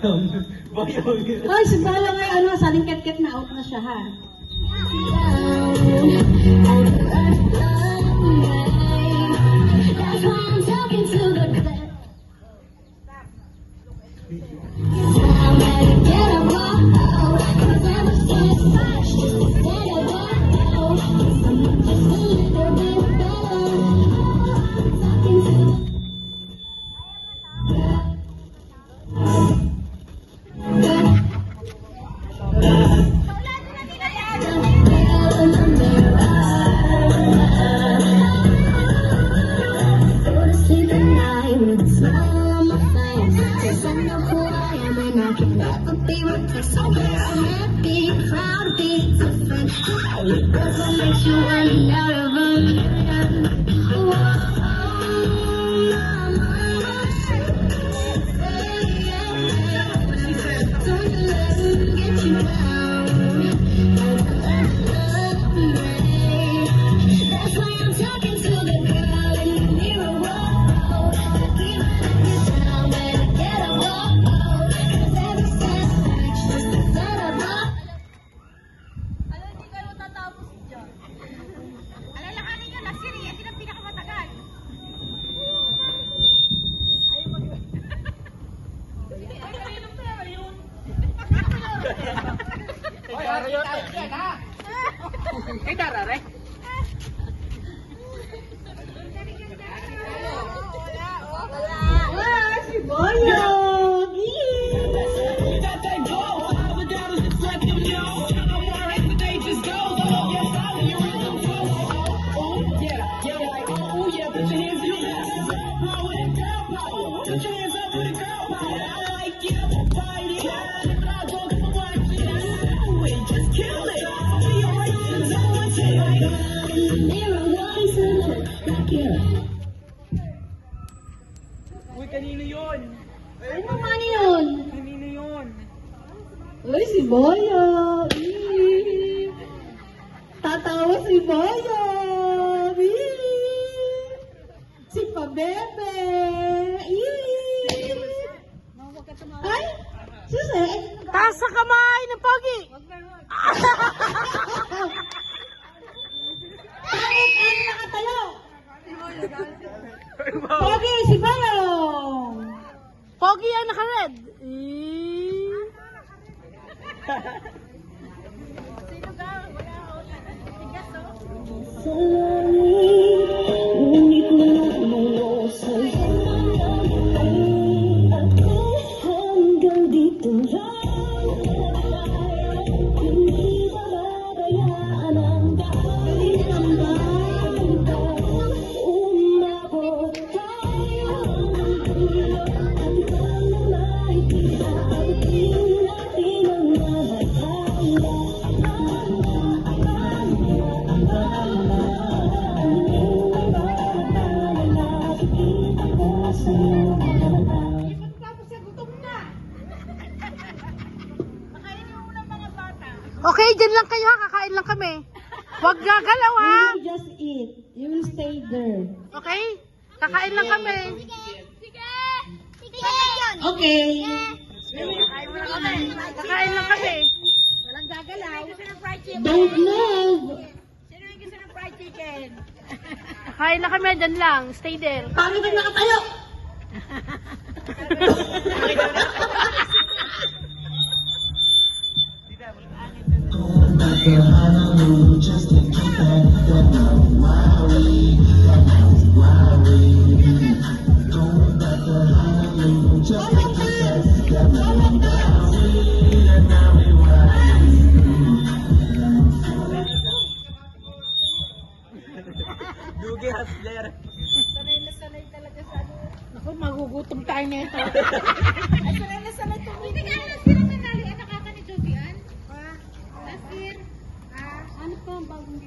Hoy, si Bala nga, saling ket-ket na out na siya, ha? That's what makes you run out of Don't let them get you down. That's why I'm talking to the girl in the mirror. Keep it down, better get a walk. 'Cause every setback's just a setup. Hindi kayo tatapos dyan. Alalahanin nyo na, Siri, yan din ang pinakamatagal. Ayaw mag... Hindi, ay kayo ng pera yun. Oy, araw yun tayo yan, ha? Ay, darare. Ah, si Boyog! Uy, kanino yun? Ano naman yun? Kanino yun? Uy, si Boyog! Tatawa si Boyog! Si Pabebe! Ay! Susi! Taas sa kamay ng pogi! Bakit ano nakatayo? Pogi, si Boyog! Pogi ang naka-red. Hanggang dito lang. Hindi babayaan ang dahil ang bandang umabot tayo hanggang dulo at ikaw na makikita abutin natin ang malatanda. Nakikita ko sa'yo. Okay, dyan lang kayo ha. Kakain lang kami. Huwag gagalaw ha. You just eat. You will stay there. Okay? Kakain lang kami. Okay. Kakain lang kami. Walang gagalaw. Gusto ng fried chicken? Don't move. Sino yung gusto ng fried chicken? Kakain lang kami. Dyan lang. Stay there. Pangit ang nakatayo. Dugi Hasler. Sanay na sanay talaga sa ano. Naku, magugutom tayo nito. Ay, sanay na sanay ito. Hindi ka alam sila nanali. Nakaka ni Jovian? Last year. Ano pa ang bagong